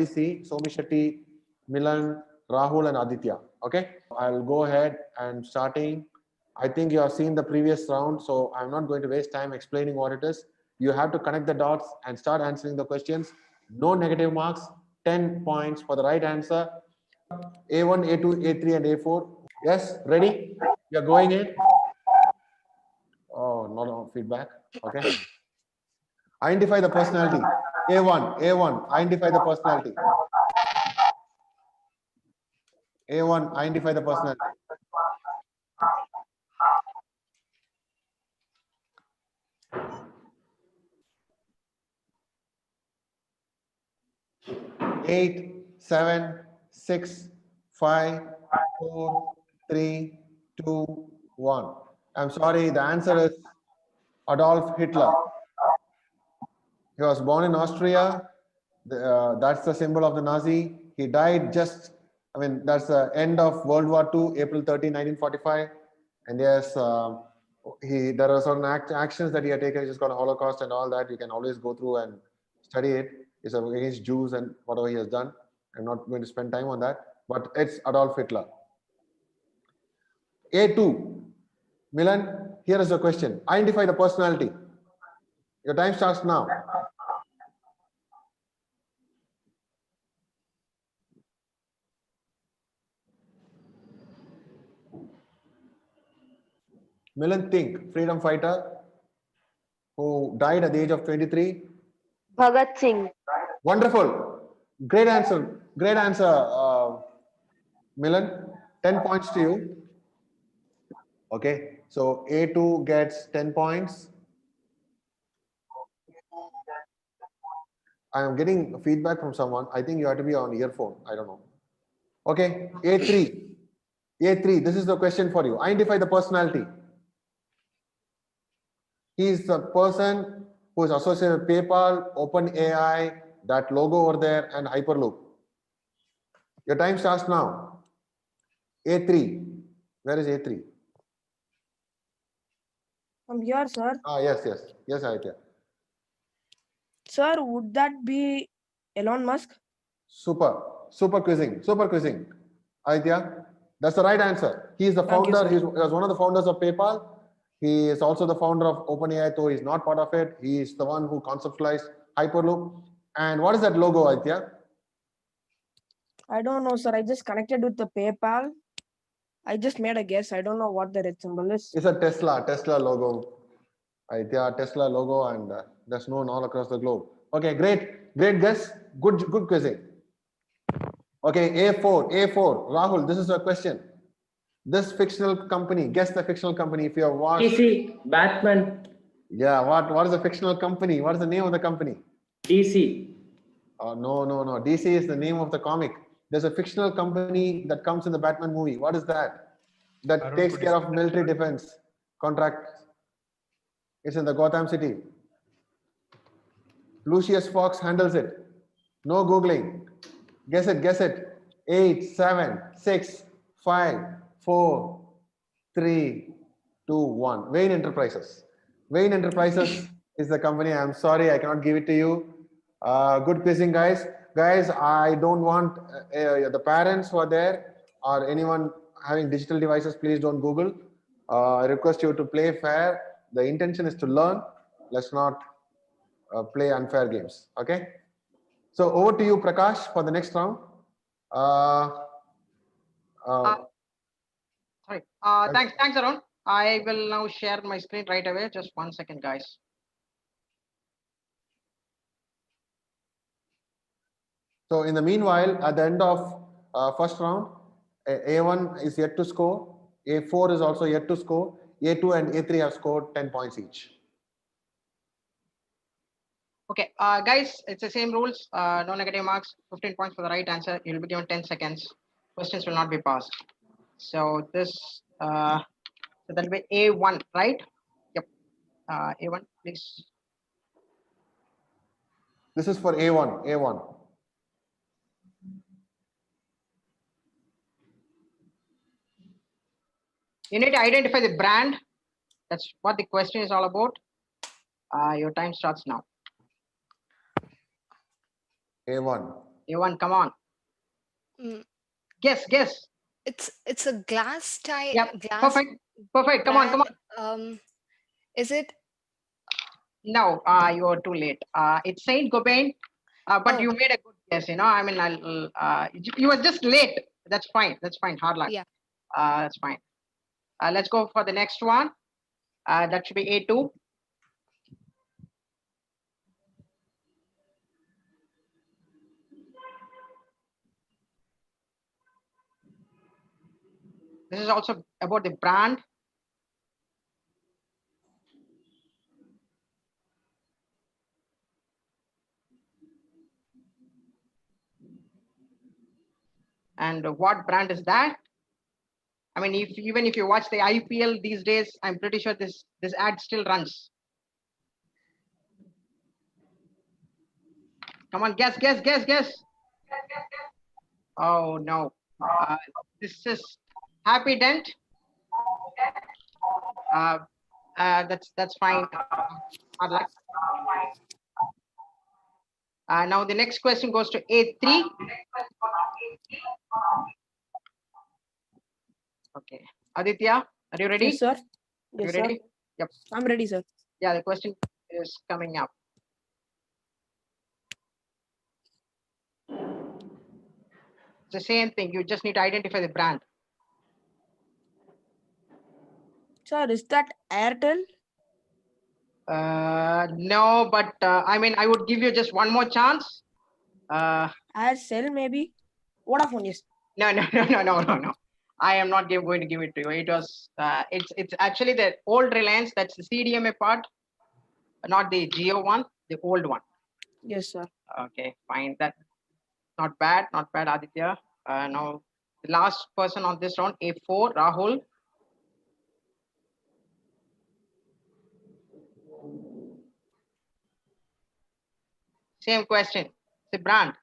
IBC, Somi Shetty, Milan, Rahul, and Aditya. Okay, I'll go ahead and starting. I think you have seen the previous round, so I'm not going to waste time explaining what it is. You have to connect the dots and start answering the questions. No negative marks, 10 points for the right answer. A1, A2, A3, and A4. Yes, ready? You're going in. Oh, no feedback. Okay. Identify the personality. A1, identify the personality. A1, identify the personality. Eight, 7, 6, 5, 4, 3, 2, 1. I'm sorry, the answer is Adolf Hitler. He was born in Austria. That's the symbol of the Nazi. He died just, that's the end of World War II, April 13, 1945. And yes, there are certain actions that he had taken, which is called Holocaust and all that. You can always go through and study it. It's against Jews and whatever he has done. I'm not going to spend time on that, but it's Adolf Hitler. A2, Milan, here is the question. Identify the personality. Your time starts now. Milan, think. Freedom fighter who died at the age of 23. Bhagat Singh. Wonderful. Great answer. Great answer, Milan. 10 points to you. Okay. So A2 gets 10 points. I am getting feedback from someone. I think you have to be on earphone. I don't know. Okay. A3. A3. This is the question for you. Identify the personality. He is the person who is associated with PayPal, OpenAI, that logo over there, and Hyperloop. Your time starts now. A3. Where is A3? I'm here, sir. Yes, Aditya. Sir, would that be Elon Musk? Super quizzing. Aditya, that's the right answer. He is the founder. He was one of the founders of PayPal. He is also the founder of OpenAI, though he's not part of it. He is the one who conceptualized Hyperloop. And what is that logo, Aditya? I don't know, sir. I just connected with the PayPal. I just made a guess. I don't know what the red symbol is. It's a Tesla logo. Aditya, Tesla logo, and that's known all across the globe. Okay, great guess. Good quizzing. Okay, A4, Rahul, this is a question. This fictional company, guess the fictional company if you have watched. DC, Batman. Yeah, what is the fictional company? What is the name of the company? DC. Oh, no. DC is the name of the comic. There's a fictional company that comes in the Batman movie. What is that? That takes care of military defense contract. It's in the Gotham City. Lucius Fox handles it. No Googling. Guess it. 8, 7, 6, 5, 4, 3, 2, 1. Wayne Enterprises. Wayne Enterprises is the company. I'm sorry, I cannot give it to you. Good quizzing, guys. Guys, I don't want the parents who are there or anyone having digital devices, please don't Google. I request you to play fair. The intention is to learn. Let's not play unfair games. Okay. So over to you, Prakash, for the next round. Sorry. Thanks, Arun. I will now share my screen right away. Just 1 second, guys. So in the meanwhile, at the end of first round, A1 is yet to score. A4 is also yet to score. A2 and A3 have scored 10 points each. Okay, guys, it's the same rules. No negative marks. 15 points for the right answer. You'll be given 10 seconds. Questions will not be passed. So this, so that'll be A1, right? Yep. A1, please. This is for A1. You need to identify the brand. That's what the question is all about. Your time starts now. A1. A1, come on. Mm, Guess. it's a glass tie. Yep, Glass. perfect. Come on. Is it? No, you are too late. It's Saint Gobain, but Oh. you made a good guess. I mean, you were just late. That's fine. Hard luck. Yeah. That's fine. Let's go for the next one. That should be A2. This is also about the brand. And what brand is that? I mean, even if you watch the IPL these days, I'm pretty sure this ad still runs. Come on, guess. Oh no, this is Happy Dent. That's fine. Hard luck. Now the next question goes to A3. Okay, Aditya, are you ready? Yes, sir. You Yes, sir. ready? Yep. I'm ready, sir. Yeah, the question is coming up. It's the same thing. You just need to identify the brand. Sir, is that Airtel? No, but I mean, I would give you just one more chance. Aircel, maybe? Vodafone, yes. No. I am not going to give it to you. It was it's actually the old Reliance. That's the CDMA part, not the Geo one, the old one. Yes, sir. Okay, fine. That not bad, Aditya. Now the last person on this round, A4, Rahul. Same question. The brand.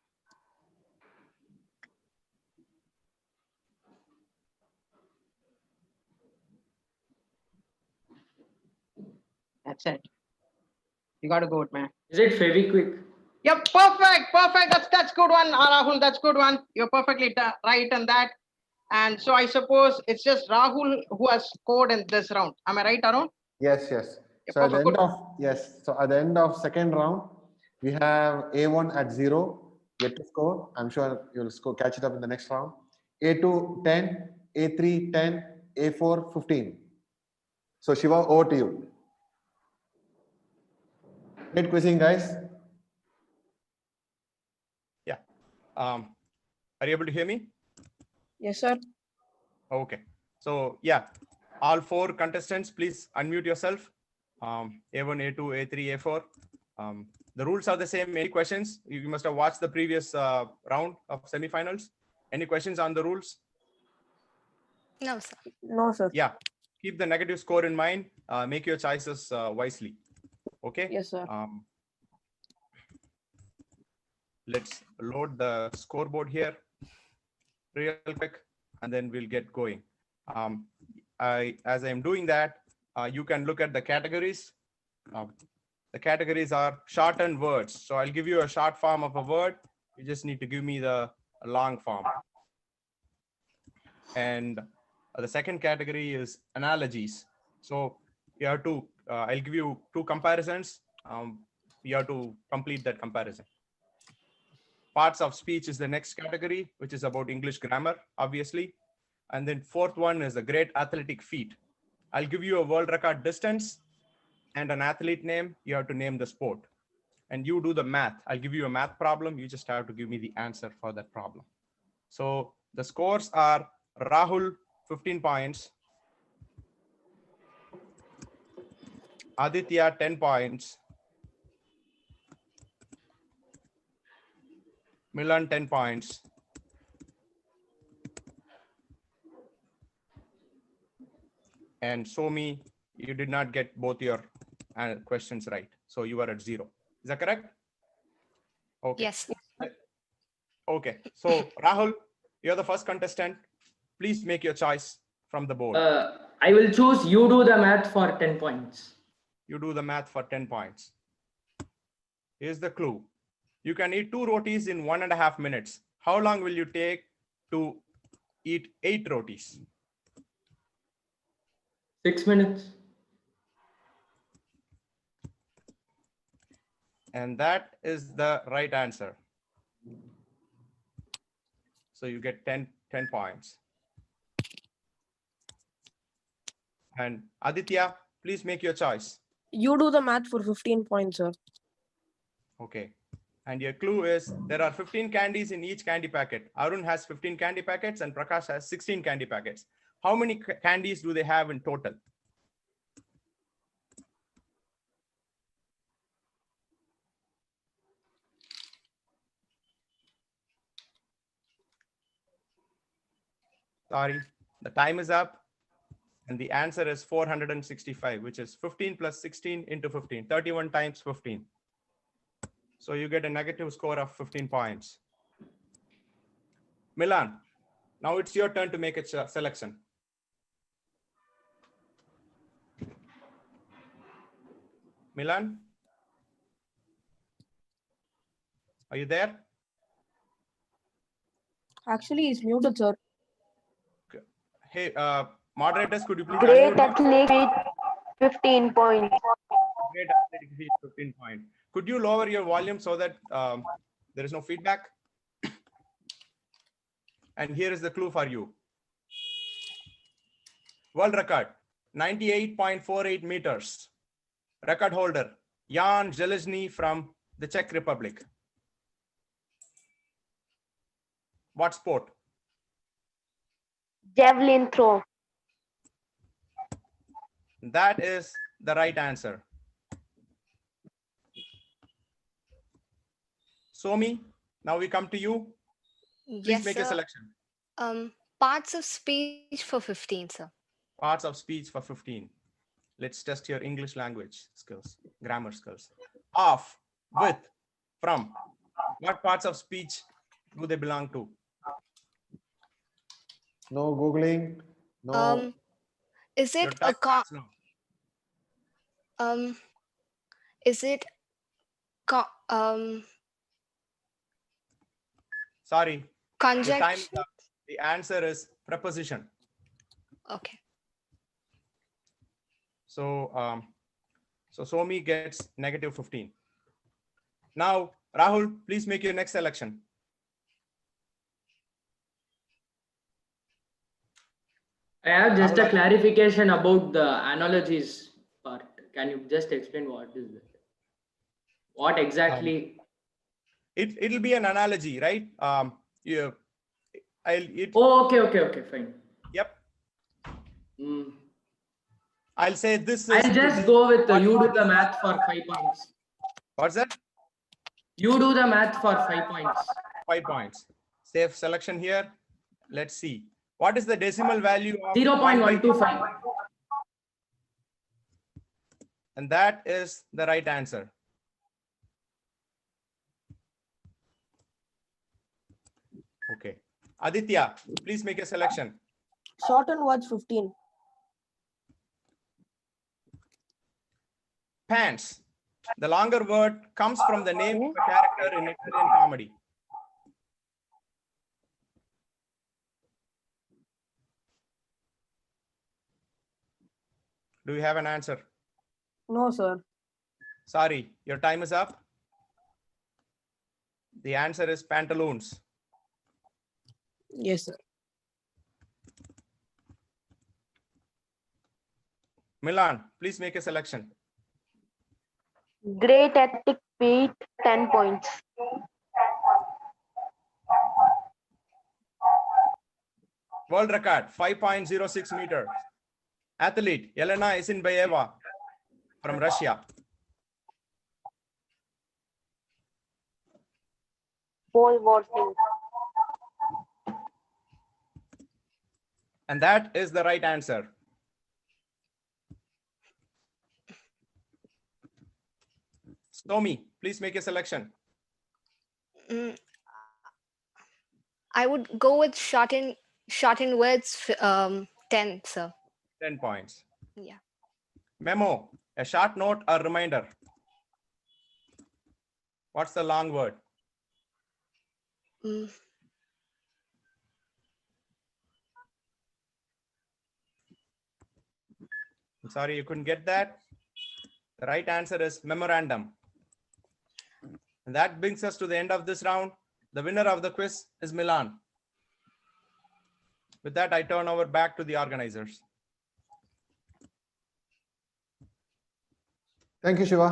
That's it. You got to go, man. Is it Feviquick? Yep, perfect. That's good one, Rahul. That's good one. You're perfectly right on that. And so I suppose it's just Rahul who has scored in this round. Am I right, Arun? Yes. Yeah, So at the perfect, end So at the end of second round, we have A1 at 0, yet to score. I'm sure you'll catch it up in the next round. A2 10, A3 10, A4 15. So Shiva, over to you. Great quizzing, guys. Yeah. Are you able to hear me? Yes, sir. Okay. So yeah, all 4 contestants, please unmute yourself. A1, A2, A3, A4. The rules are the same. Any questions? You must have watched the previous round of semifinals. Any questions on the rules? No, sir. No, sir. Yeah. Keep the negative score in mind. Make your choices wisely. Okay. Yes, sir. Let's load the scoreboard here real quick, and then we'll get going. As I'm doing that, you can look at the categories. The categories are shortened words. So I'll give you a short form of a word. You just need to give me the long form. And the second category is analogies. So you have to, I'll give you 2 comparisons. You have to complete that comparison. Parts of speech is the next category, which is about English grammar, obviously. And then 4th one is a great athletic feat. I'll give you a world record distance and an athlete name. You have to name the sport. And you do the math. I'll give you a math problem. You just have to give me the answer for that problem. So the scores are Rahul, 15 points. Aditya, 10 points. Milan, 10 points. And Somi, you did not get both your questions right. So you are at 0. Is that correct? Okay. Yes. Okay. So Rahul, you're the first contestant. Please make your choice from the board. I will choose you do the math for 10 points. You do the math for 10 points. Here's the clue. You can eat 2 rotis in 1.5 minutes. How long will you take to eat 8 rotis? 6 minutes. And that is the right answer. So you get 10 points. And Aditya, please make your choice. You do the math for 15 points, sir. Okay. And your clue is there are 15 candies in each candy packet. Arun has 15 candy packets and Prakash has 16 candy packets. How many candies do they have in total? Sorry, the time is up. And the answer is 465, which is 15 plus 16 into 15, 31 times 15. So you get a negative score of 15 points. Milan, now it's your turn to make a selection. Milan, are you there? Actually, he's muted, sir. Hey, moderators, could you please Great unmute him? Athletic, 15 points. Great athletic feat, 15 points. Could you lower your volume so that there is no feedback? And here is the clue for you. World record, 98.48 meters. Record holder, Jan Železný from the Czech Republic. What sport? Javelin throw. That is the right answer. Somi, now we come to you. Please Yes, make a sir. selection. Parts of speech for 15, sir. Parts of speech for 15. Let's test your English language skills, grammar skills. Of, with, from. What parts of speech do they belong to? No Googling. No. Is Your it time a starts now. is it Sorry, your time is conjunction? up. The answer is preposition. Okay. So, so Somi gets negative 15. Now, Rahul, please make your next selection. I have just Rahul, a clarification about the analogies part. Can you just explain what is it? What exactly? It'll be an analogy, right? Oh, okay, fine. Yep. Mm. I'll say this is. I'll just go with you do the math for 5 points. What's that? You do the math for 5 points. 5 points. Safe selection here. Let's see. What is the decimal value of 0.125. And that is the right answer. Okay. Aditya, please make a selection. Shorten words 15. Pants. The longer word comes from the name of a character in Italian comedy. Do you have an answer? No, sir. Sorry, your time is up. The answer is pantaloons. Yes, sir. Milan, please make a selection. Great Athletic feat, 10 points. World record, 5.06 meters. Athlete, Elena Isinbayeva from Russia. Pole vaulting. And that is the right answer. Somi, please make a selection. I would go with shorten words 10, sir. 10 points. Yeah. Memo, a short note or reminder. What's the long word? Mm, I'm sorry you couldn't get that. The right answer is memorandum. And that brings us to the end of this round. The winner of the quiz is Milan. With that, I turn over back to the organizers. Thank you, Shiva.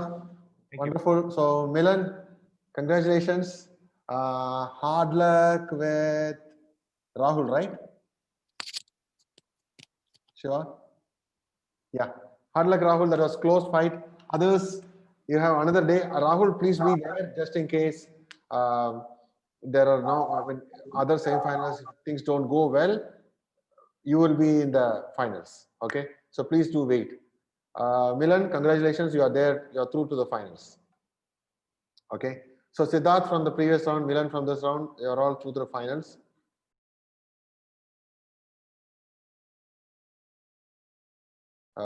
Thank you. Wonderful. So, Milan, congratulations. Hard luck with Rahul, right? Shiva? Yeah. Hard luck, Rahul. That was close fight. Others, you have another day. Rahul, please be there just in case there are no other semi-finals. If things don't go well, you will be in the finals. Okay. So please do wait. Milan, congratulations. You are there. You are through to the finals. Okay. So Siddharth from the previous round, Milan from this round, you are all through to the finals.